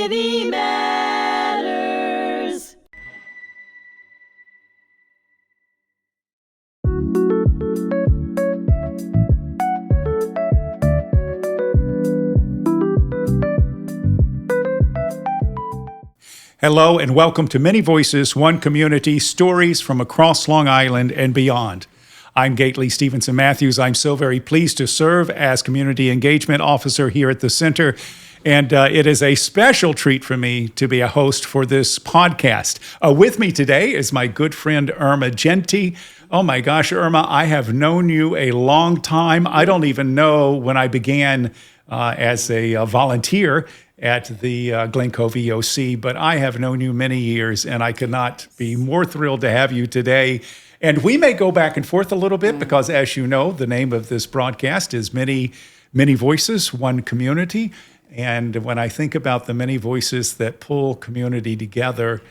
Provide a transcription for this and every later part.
Haiti Matters. Hello and welcome to Many Voices, One Community, stories from across Long Island and beyond. I'm Gaitley Stevenson-Mathews. I'm so very pleased to serve as Community Engagement Officer here at the Center. And it is a special treat for me to be a host for this podcast. With me today is my good friend, Irma Jeanty. Oh my gosh, Irma, I have known you a long time. I don't even know when I began as a volunteer at the Glen Cove EOC, but I have known you many years, and I could not be more thrilled to have you today. And we may go back and forth a little bit because, as you know, the name of this broadcast is Many Voices, One Community. And when I think about the many voices that pull community together,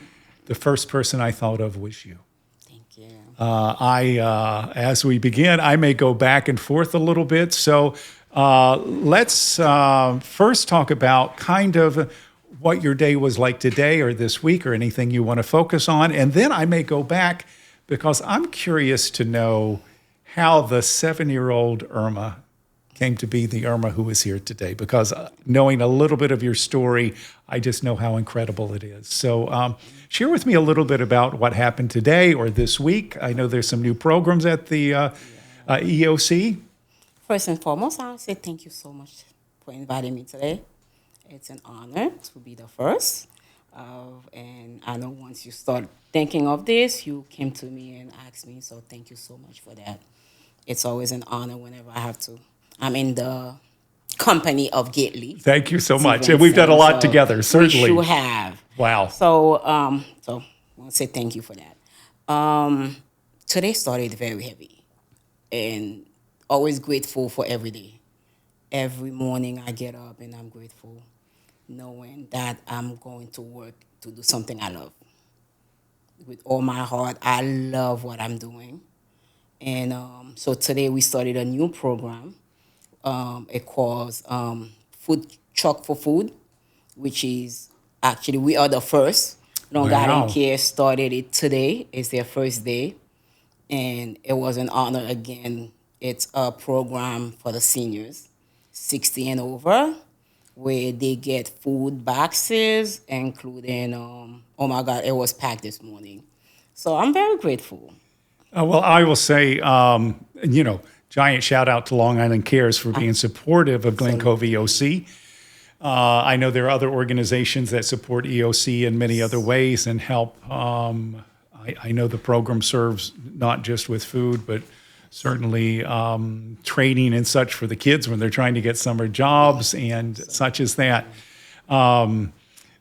the first person I thought of was you. Thank you. As we begin, I may go back and forth a little bit. So let's first talk about kind of what your day was like today or this week or anything you want to focus on. And then I may go back because I'm curious to know how the 7-year-old Irma came to be the Irma who is here today. Because knowing a little bit of your story, I just know how incredible it is. So share with me a little bit about what happened today or this week. I know there's some new programs at the EOC. First and foremost, I want to say thank you so much for inviting me today. It's an honor to be the first. And I know once you start thinking of this, you came to me and asked me. So thank you so much for that. It's always an honor whenever I have to. I'm in the company of Gaitley. Thank you so much. And we've done a lot together, certainly. You have. Wow. So I want to say thank you for that. Today started very heavy. And always grateful for every day. Every morning I get up and I'm grateful knowing that I'm going to work to do something I love. With all my heart, I love what I'm doing. And so today we started a new program. It calls Food Truck for Food, which is actually, we are the first. Long Island Care started it today. It's their first day. And it was an honor again. It's a program for the seniors, 60 and over, where they get food boxes, including, oh my God, it was packed this morning. So I'm very grateful. Well, I will say, giant shout out to Long Island Cares for being supportive of Glen Cove EOC. I know there are other organizations that support EOC in many other ways and help. I know the program serves not just with food, but certainly training and such for the kids when they're trying to get summer jobs and such as that.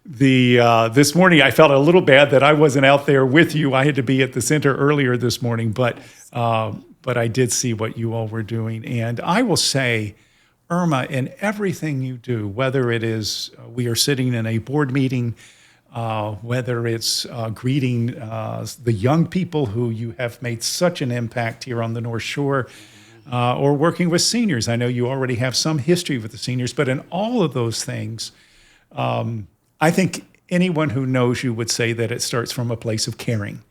This morning I felt a little bad that I wasn't out there with you. I had to be at the center earlier this morning, but I did see what you all were doing. And I will say, Irma, in everything you do, whether it is we are sitting in a board meeting, whether it's greeting the young people who you have made such an impact here on the North Shore, or working with seniors. I know you already have some history with the seniors, but in all of those things, I think anyone who knows you would say that it starts from a place of caring.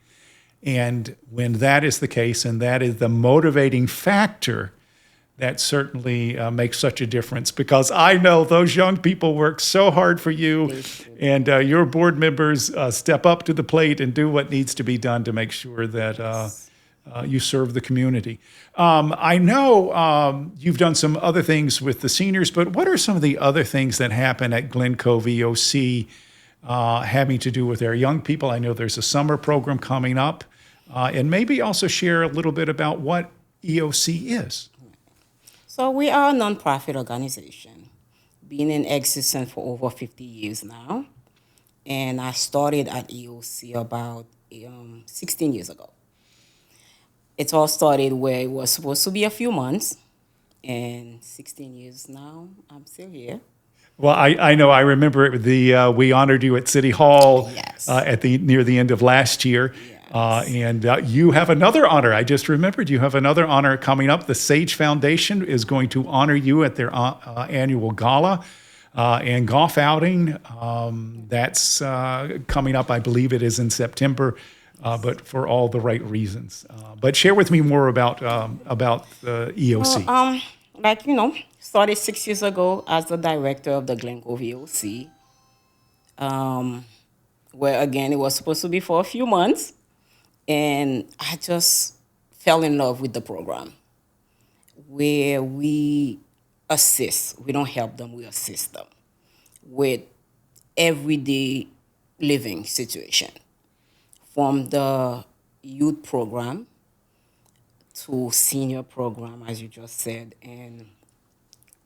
And when that is the case, and that is the motivating factor, that certainly makes such a difference, because I know those young people work so hard for you, and your board members step up to the plate and do what needs to be done to make sure that you serve the community. I know you've done some other things with the seniors, but what are some of the other things that happen at Glen Cove EOC having to do with our young people? I know there's a summer program coming up, and maybe also share a little bit about what EOC is. So we are a nonprofit organization, been in existence for over 50 years now. And I started at EOC about 16 years ago. It all started where it was supposed to be a few months, and 16 years now, I'm still here. Well, I know. I remember we honored you at City Hall Yes. Near the end of last year. Yes. And you have another honor. I just remembered you have another honor coming up. The Sage Foundation is going to honor you at their annual gala. and golf outing. That's coming up. I believe it is in September, but for all the right reasons. But share with me more about the EOC. Started 6 years ago as the director of the Glen Cove EOC, where again it was supposed to be for a few months, and I just fell in love with the program, where we assist. We don't help them, we assist them with everyday living situation, from the youth program to senior program, as you just said, and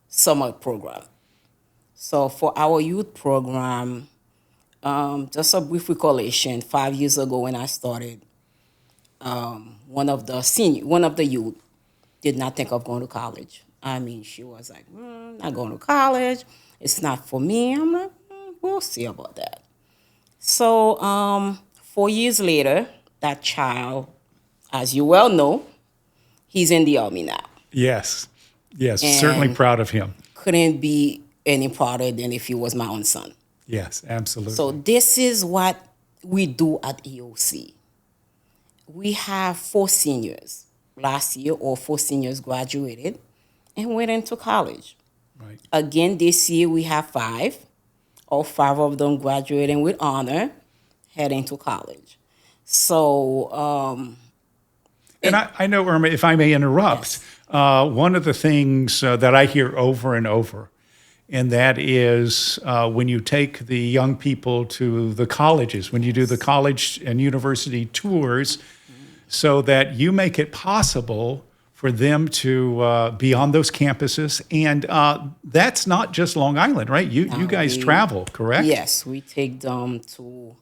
summer program. So for our youth program, just a brief recollection, 5 years ago when I started, one of the youth did not think of going to college. I mean, she was like, not going to college. It's not for me. I'm like, we'll see about that. So 4 years later, that child, as you well know, he's in the Army now. Yes, And certainly proud of him. couldn't be any prouder than if he was my own son. Yes, absolutely. So this is what we do at EOC. We have 4 seniors. Last year, all 4 seniors graduated and went into college. Right. Again, this year we have 5. All 5 of them graduating with honor, heading to college. So, And I know, Irma, if I may interrupt, one of the things that I hear over and over, and that is when you take the young people to the colleges, when you do the college and university tours, so that you make it possible for them to be on those campuses. And that's not just Long Island, right? You guys travel, correct? Yes, we take them to,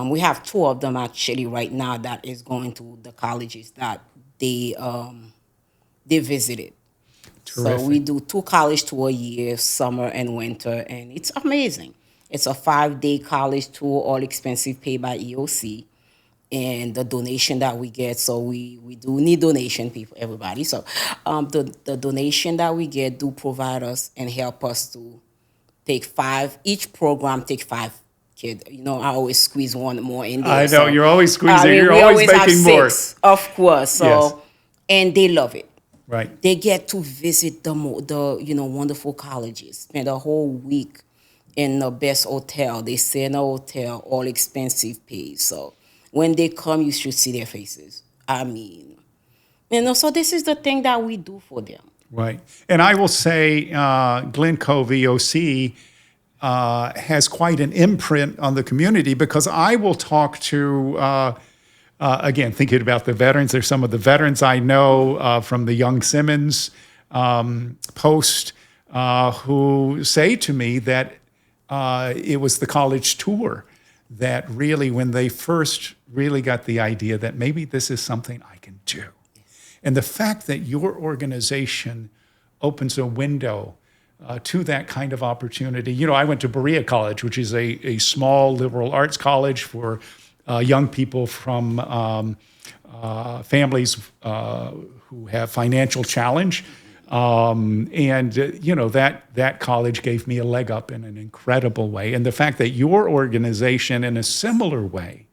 we have 2 of them actually right now that is going to the colleges that they visited. Terrific. So we do 2 college tour a year, summer and winter, and it's amazing. It's a 5-day college tour, all expenses paid by EOC, and the donation that we get. So we do need donation, people, everybody. So the donation that we get do provide us and help us to take 5. Each program take 5 kids. You know, I always squeeze one more in there. I know, so, you're always squeezing. You're we always have making more. 6, of course. So, Yes. And they love it. Right. They get to visit the wonderful colleges, spend a whole week in the best hotel. They stay in a hotel, all expensive paid. So when they come, you should see their faces. I mean, so this is the thing that we do for them. Right. And I will say Glen Cove EOC has quite an imprint on the community, because I will talk to, again, thinking about the veterans, there's some of the veterans I know from the Young Simmons post who say to me that it was the college tour that really, when they first really got the idea that maybe this is something I can do. And the fact that your organization opens a window to that kind of opportunity. You know, I went to Berea College, which is a small liberal arts college for young people from families who have financial challenge. That college gave me a leg up in an incredible way. And the fact that your organization, in a similar way,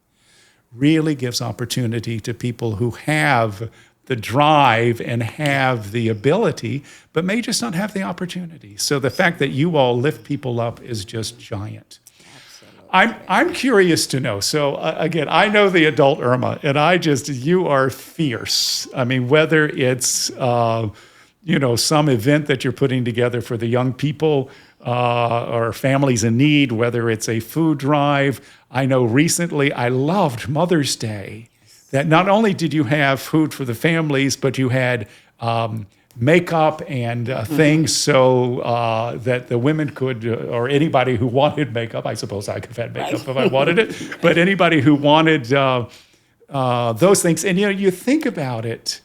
really gives opportunity to people who have the drive and have the ability, but may just not have the opportunity. So the fact that you all lift people up is just giant. I'm curious to know. So again, I know the adult Irma, and you are fierce. I mean, whether it's some event that you're putting together for the young people or families in need, whether it's a food drive. I know recently I loved Mother's Day, that not only did you have food for the families, but you had makeup and things so that the women could, or anybody who wanted makeup, I suppose I could have had makeup if I wanted it, but anybody who wanted those things. And, you think about it,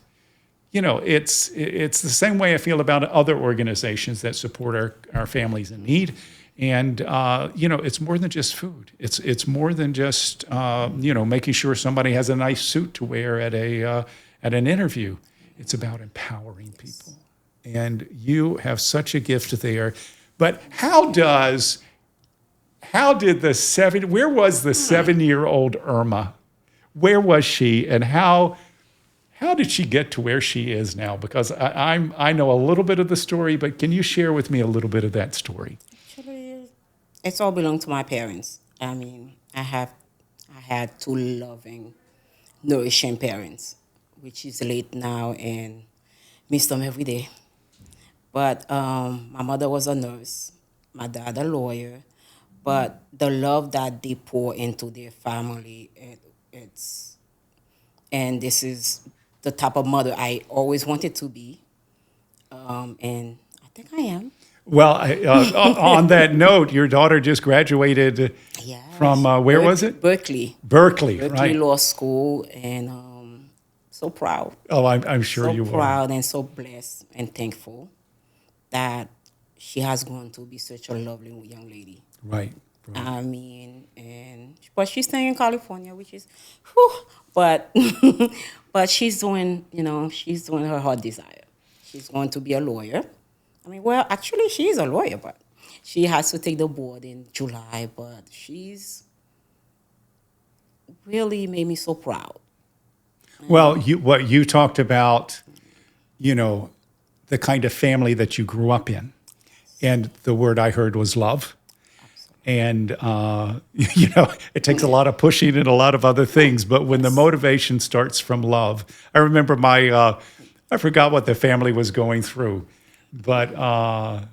it's the same way I feel about other organizations that support our families in need. And, it's more than just food. It's more than just, making sure somebody has a nice suit to wear at an interview. It's about empowering people. And you have such a gift there. But where was the 7-year-old Irma? Where was she, and how did she get to where she is now? Because I know a little bit of the story, but can you share with me a little bit of that story? Actually, it's all belonged to my parents. I mean, I had two loving, nourishing parents, which is late now and miss them every day. But my mother was a nurse, my dad a lawyer. But the love that they pour into their family, and this is the type of mother I always wanted to be, and I think I am. Well, on that note, your daughter just graduated from where was it? Berkeley. Berkeley, Berkeley right? Law School, and so proud. Oh, I'm sure you So will. proud and so blessed and thankful that she has grown to be such a lovely young lady. Right. I mean, but she's staying in California, which is, whew, but but she's doing her heart desire. She's going to be a lawyer. I mean, well, actually, she is a lawyer, but she has to take the board in July. But she's really made me so proud. Well, what you talked about, the kind of family that you grew up in, and the word I heard was love. And, it takes a lot of pushing and a lot of other things. But when the motivation starts from love, I remember I forgot what the family was going through, but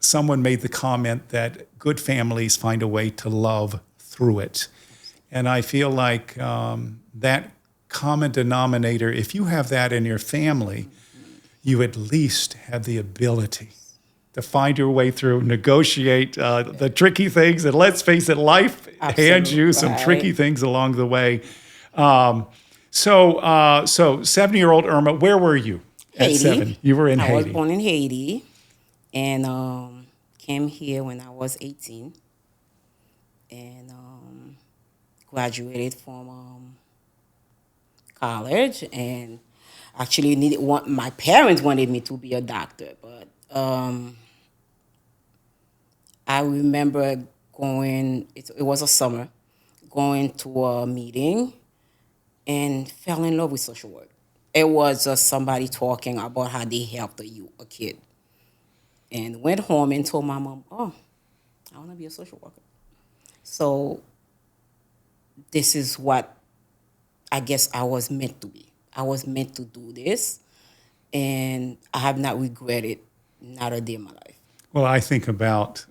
someone made the comment that good families find a way to love through it. And I feel like that common denominator, if you have that in your family, you at least have the ability to find your way through, negotiate the tricky things, and let's face it, life hands you some tricky things along the way. So 7-year-old Irma, where were you at Haiti. 7? You were in Haiti. I was born in Haiti, and came here when I was 18, and graduated from college, and actually my parents wanted me to be a doctor, but I remember going, it was a summer, going to a meeting and fell in love with social work. It was just somebody talking about how they helped a kid. And went home and told my mom, oh, I want to be a social worker. So this is what I guess I was meant to be. I was meant to do this, and I have not regretted not a day in my life. Well, I think about,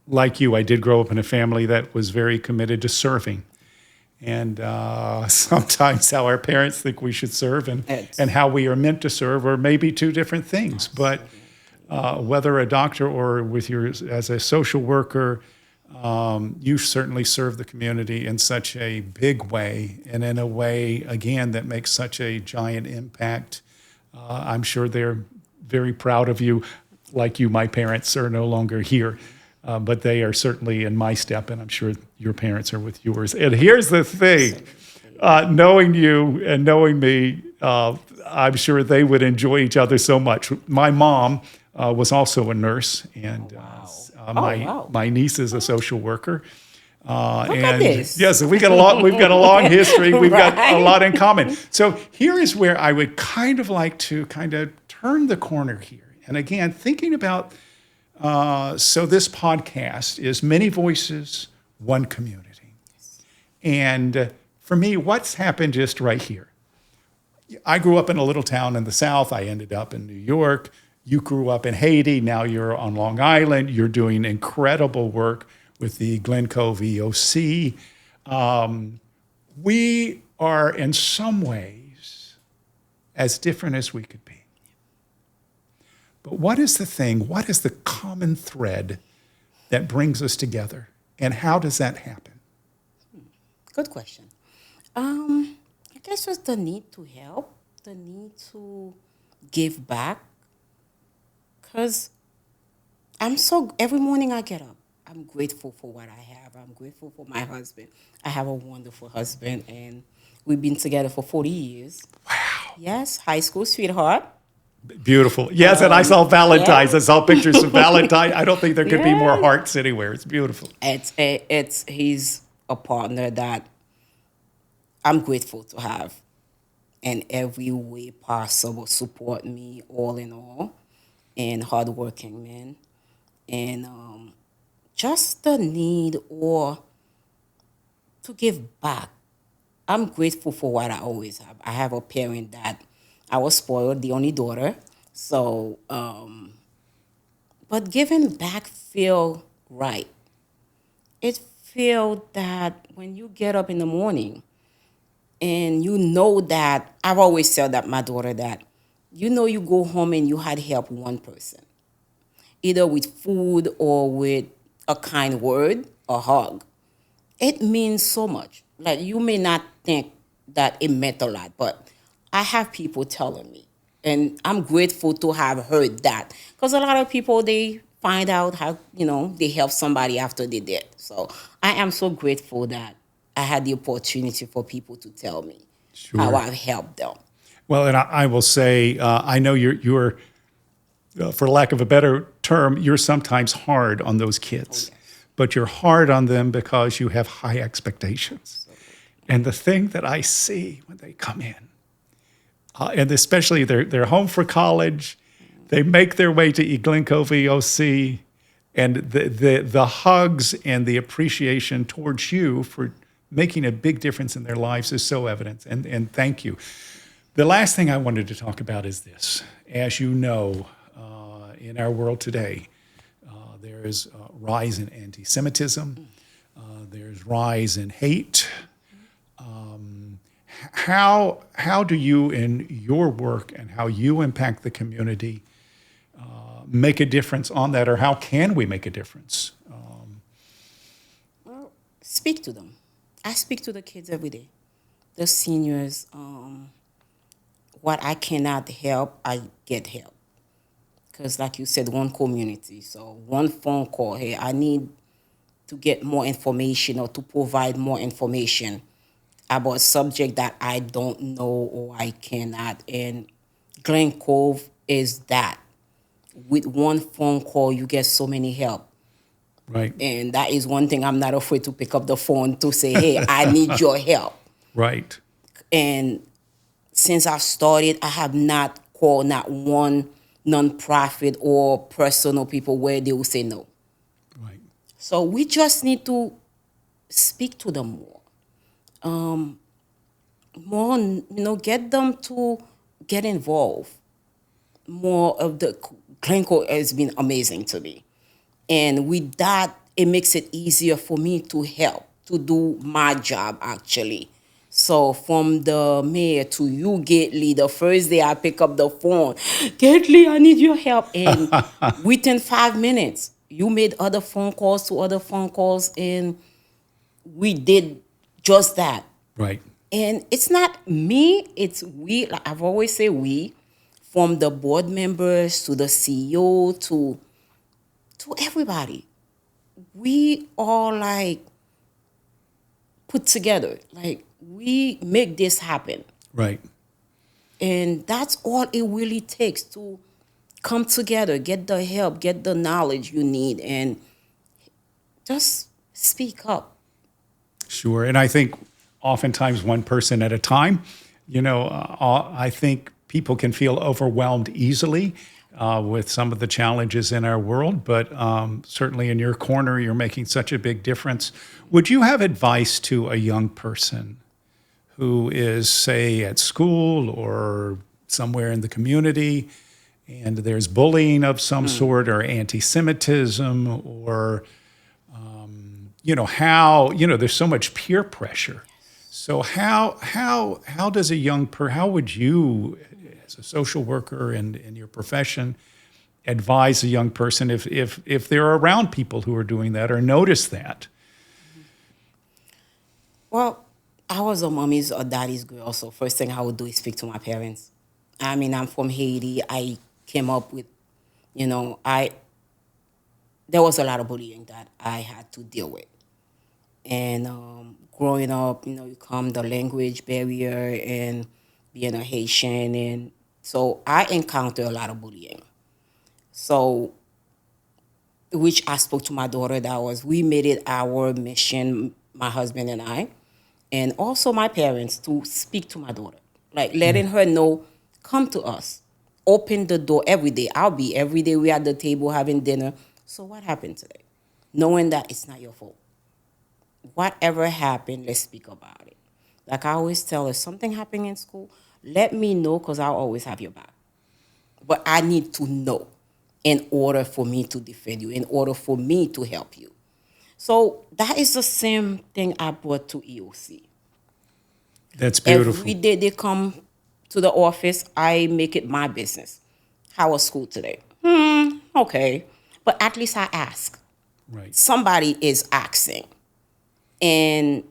like you, I did grow up in a family that was very committed to serving. And sometimes how our parents think we should serve and how we are meant to serve are maybe two different things. But whether a doctor or as a social worker, you certainly serve the community in such a big way, and in a way, again, that makes such a giant impact. I'm sure they're very proud of you. Like you, my parents are no longer here, but they are certainly in my step, and I'm sure your parents are with yours. And here's the thing, knowing you and knowing me, I'm sure they would enjoy each other so much. My mom was also a nurse, and my niece is a social worker. Look at this. Yes, we've got a long history. We've got a Right. lot in common. So here is where I would kind of like to turn the corner here. And again, thinking about, so this podcast is many voices, one community. And for me, what's happened just right here? I grew up in a little town in the South. I ended up in New York. You grew up in Haiti. Now you're on Long Island. You're doing incredible work with the Glen Cove EOC. We are in some ways as different as we could be. But what is the common thread that brings us together? And how does that happen? Good question. I guess just the need to help, the need to give back. Because every morning I get up, I'm grateful for what I have. I'm grateful for my husband. I have a wonderful husband, and we've been together for 40 years. Wow. Yes, high school sweetheart. Beautiful. Yes, and I saw Valentine's. I saw pictures of Valentine. I don't think there could be more Yeah. hearts anywhere. It's beautiful. He's a partner that I'm grateful to have in every way possible, support me all in all, and hardworking man, and just the need or to give back. I'm grateful for what I always have. I have a parent that I was spoiled, the only daughter. So, but giving back feel right. It feel that when you get up in the morning and you know that I've always tell that my daughter that you go home and you had help one person, either with food or with a kind word, a hug. It means so much. Like you may not think that it meant a lot, but I have people telling me, and I'm grateful to have heard that because a lot of people they find out how they help somebody after they did. So I am so grateful that I had the opportunity for people to tell me how Sure. I've helped them. Well, and I will say, I know you're for lack of a better term, you're sometimes hard on those kids, but you're hard on them because you have high expectations. And the thing that I see when they come in, and especially they're home for college, they make their way to Glen Cove EOC, and the hugs and the appreciation towards you for making a big difference in their lives is so evident. And thank you. The last thing I wanted to talk about is this. As you know, in our world today, there is a rise in anti-Semitism. There's rise in hate. How do you, in your work and how you impact the community, make a difference on that, or how can we make a difference? Speak to them. I speak to the kids every day, the seniors. What I cannot help, I get help. Because like you said, one community. So one phone call, hey, I need to get more information or to provide more information about a subject that I don't know or I cannot. And Glen Cove is that. With one phone call, you get so many help. Right, And that is one thing I'm not afraid to pick up the phone to say, hey, I need your help. right, And since I've started, I have not called not one nonprofit or personal people where they will say no. right. So we just need to speak to them more, get them to get involved. More of the Glencoe has been amazing to me. And with that, it makes it easier for me to help, to do my job actually. So from the mayor to you, Gaitley, the first day I pick up the phone, Gaitley, I need your help. And within 5 minutes, you made other phone calls to other phone calls, and we did just that. Right. And it's not me, it's we. Like I've always say we, from the board members to the CEO to everybody. We all like put together. Like we make this happen. Right. And that's all it really takes to come together, get the help, get the knowledge you need, and just speak up. Sure. And I think oftentimes one person at a time, I think people can feel overwhelmed easily with some of the challenges in our world, but certainly in your corner, you're making such a big difference. Would you have advice to a young person who is, say, at school or somewhere in the community, and there's bullying of some sort or anti-Semitism or there's so much peer pressure. So how does how would you, as a social worker and in your profession, advise a young person if they're around people who are doing that or notice that? Well, I was a mommy's or daddy's girl, so first thing I would do is speak to my parents. I mean, I'm from Haiti. I came up with, there was a lot of bullying that I had to deal with. And growing up, you come the language barrier and being a Haitian and So I encounter a lot of bullying. So, which I spoke to my daughter, we made it our mission, my husband and I, and also my parents, to speak to my daughter, like letting her know, come to us, open the door every day. Every day we at the table having dinner. So what happened today? Knowing that it's not your fault. Whatever happened, let's speak about it. Like I always tell her, something happening in school, let me know because I'll always have your back. But I need to know in order for me to defend you, in order for me to help you. So that is the same thing I brought to EOC. That's beautiful. Every day they come to the office, I make it my business. How was school today? Okay. But at least I ask. Right. Somebody is asking. And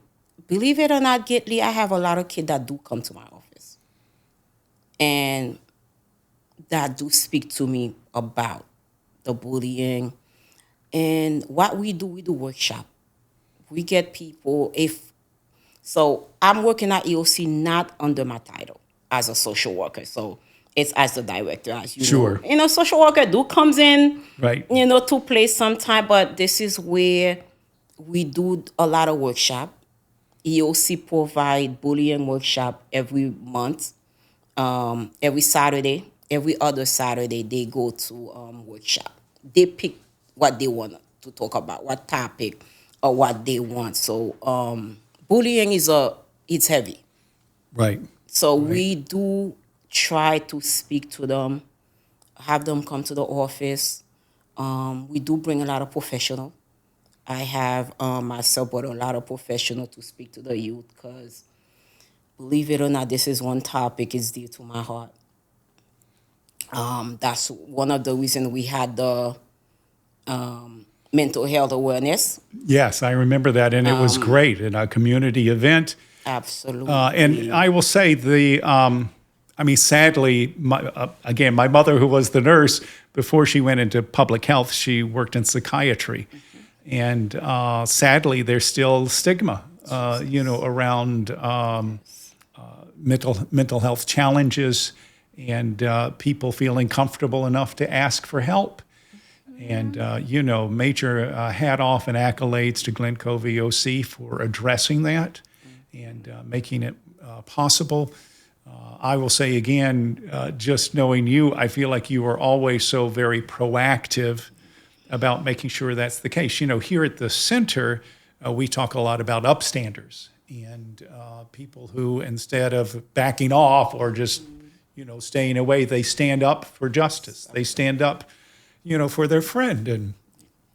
believe it or not, Gaitley, I have a lot of kids that do come to my office and that do speak to me about the bullying. And what we do workshop. We get people, so I'm working at EOC not under my title as a social worker. So it's as the director, as you Sure. know. Social worker comes in, Right. to play sometime, but this is where we do a lot of workshop. EOC provide bullying workshop every month, every Saturday, every other Saturday they go to workshop. They pick what they want to talk about, what topic or what they want. So bullying it's heavy. Right. So we do try to speak to them, have them come to the office. We do bring a lot of professional. I have myself brought a lot of professional to speak to the youth because, believe it or not, this is one topic is dear to my heart. That's one of the reasons we had the mental health awareness. Yes, I remember that, and it was great in a community event. Absolutely. And I will say sadly, my mother, who was the nurse, before she went into public health, she worked in psychiatry. And sadly, there's still stigma, around mental health challenges and people feeling comfortable enough to ask for help. And, major hat off and accolades to Glen Cove EOC for addressing that and making it possible. I will say again, just knowing you, I feel like you are always so very proactive about making sure that's the case. Here at the center, we talk a lot about upstanders and people who, instead of backing off or just, staying away, they stand up for justice. They stand up, for their friend. And,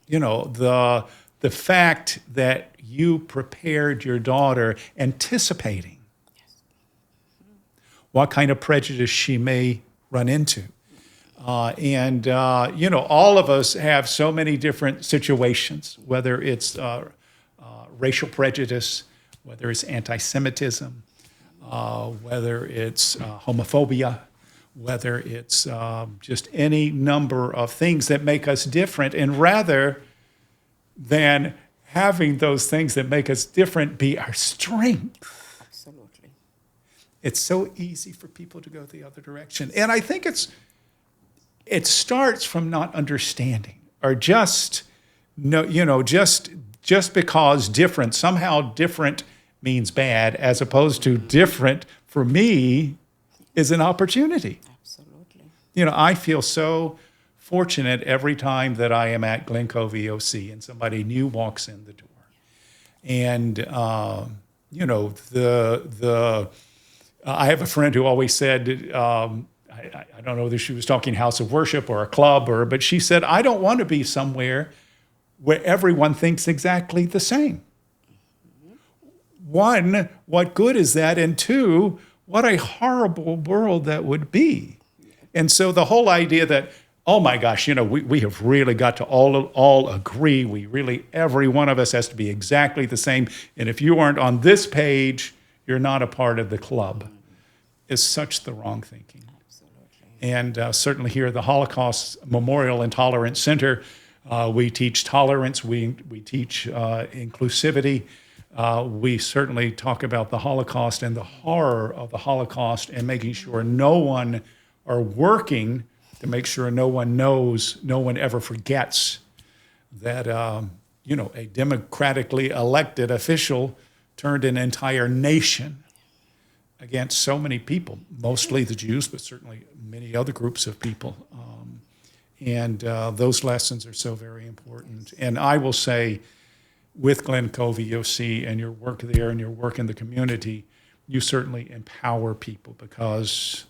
the fact that you prepared your daughter anticipating what kind of prejudice she may run into. All of us have so many different situations, whether it's racial prejudice, whether it's anti-Semitism, whether it's homophobia, whether it's just any number of things that make us different. And rather than having those things that make us different be our strength, Absolutely. it's so easy for people to go the other direction. And I think it starts from not understanding or just because somehow different means bad, as opposed to different for me is an opportunity. Absolutely. I feel so fortunate every time that I am at Glen Cove EOC and somebody new walks in the door. And, I have a friend who always said, I don't know whether she was talking house of worship or a club, but she said, I don't want to be somewhere where everyone thinks exactly the same. One, what good is that? And two, what a horrible world that would be. And so the whole idea that, oh my gosh, we have really got to all agree. Every one of us has to be exactly the same. And if you aren't on this page, you're not a part of the club, is such the wrong thinking. And certainly here at the Holocaust Memorial and Tolerance Center, we teach tolerance, we teach inclusivity. We certainly talk about the Holocaust and the horror of the Holocaust and making sure no one are working to make sure no one knows, no one ever forgets that, a democratically elected official turned an entire nation against so many people, mostly the Jews, but certainly many other groups of people. And those lessons are so very important. And I will say, with Glen Cove EOC and your work there and your work in the community, you certainly empower people, because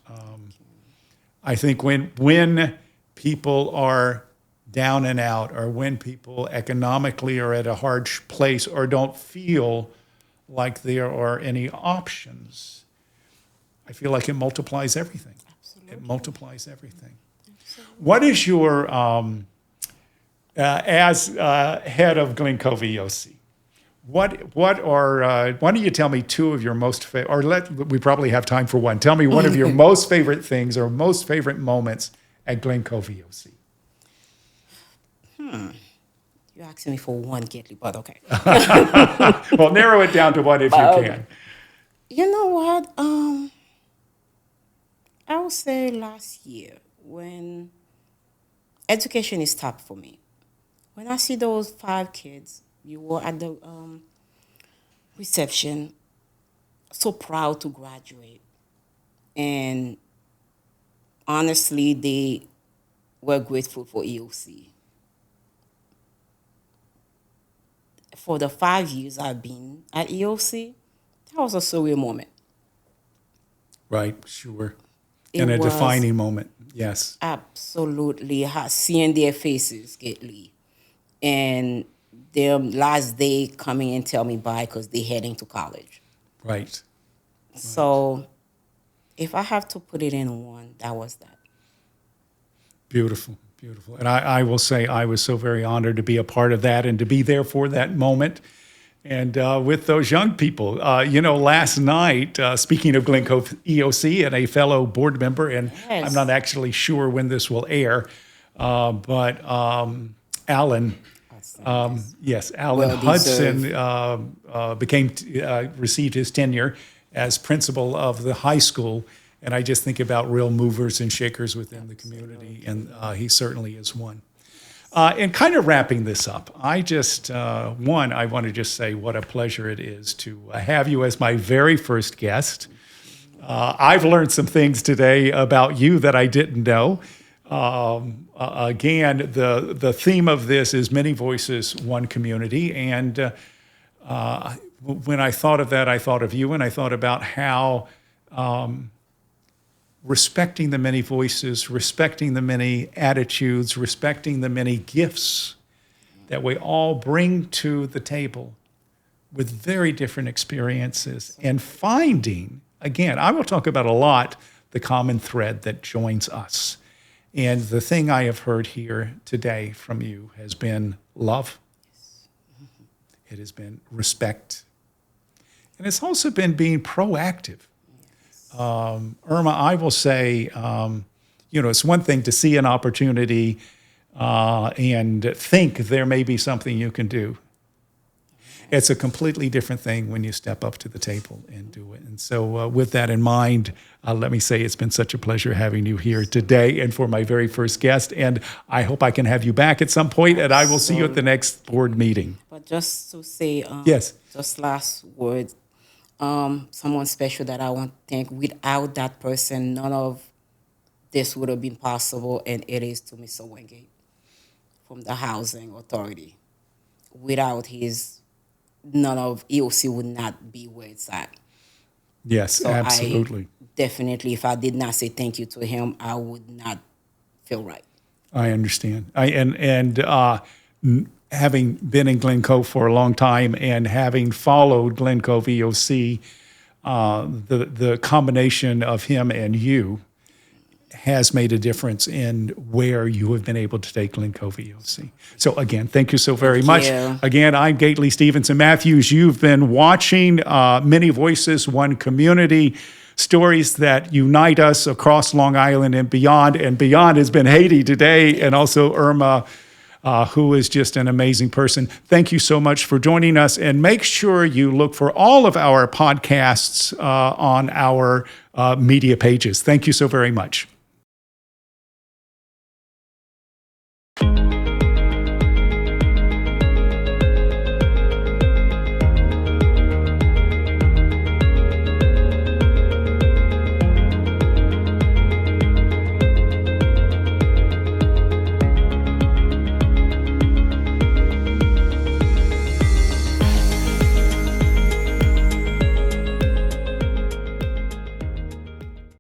I think when people are down and out, or when people economically are at a hard place or don't feel like there are any options, I feel like it multiplies everything. Absolutely. It multiplies everything. Absolutely. What is your, as head of Glen Cove EOC, why don't you tell me two of your most we probably have time for one. Tell me one of your most favorite things or most favorite moments at Glen Cove EOC. You're asking me for one, Gaitley, but okay. Well, narrow it down to one if you can. You know what? I would say last year, when education is top for me. When I see those 5 kids, you were at the reception, so proud to graduate. And honestly, they were grateful for EOC. For the 5 years I've been at EOC, that was a surreal moment. Right, sure. And a defining moment, yes. Absolutely. Seeing their faces, Gaitley, and their last day coming and tell me bye because they're heading to college. Right. So if I have to put it in one, that was that. Beautiful, beautiful. And I will say I was so very honored to be a part of that and to be there for that moment. And with those young people, last night, speaking of Glen Cove EOC and a fellow board member, and yes. I'm not actually sure when this will air, but Alan, Alan Hudson received his tenure as principal of the high school. And I just think about real movers and shakers within the community, and he certainly is one. And kind of wrapping this up, I want to just say what a pleasure it is to have you as my very first guest. I've learned some things today about you that I didn't know. Again, the theme of this is many voices, one community. And when I thought of that, I thought of you, and I thought about how respecting the many voices, respecting the many attitudes, respecting the many gifts that we all bring to the table with very different experiences, and finding, again, I will talk about a lot, the common thread that joins us. And the thing I have heard here today from you has been love. It has been respect. And it's also been being proactive. Irma, I will say, it's one thing to see an opportunity and think there may be something you can do. It's a completely different thing when you step up to the table and do it. And so with that in mind, let me say it's been such a pleasure having you here today and for my very first guest. And I hope I can have you back at some point, and I will see you at the next board meeting. But just to say, yes, just last words. Someone special that I want to thank. Without that person, none of this would have been possible, and it is to Mr. Wingate from the Housing Authority. Without his, none of EOC would not be where it's at. Yes, so absolutely. Definitely, if I did not say thank you to him, I would not feel right. I understand. Having been in Glen Cove for a long time and having followed Glen Cove EOC, the combination of him and you has made a difference in where you have been able to take Glen Cove EOC. So again, thank you so very much. Again, I'm Gaitley Stevenson-Mathews. You've been watching Many Voices, One Community, stories that unite us across Long Island and beyond. And beyond has been Haiti today, and also Irma, who is just an amazing person. Thank you so much for joining us, and make sure you look for all of our podcasts on our media pages. Thank you so very much.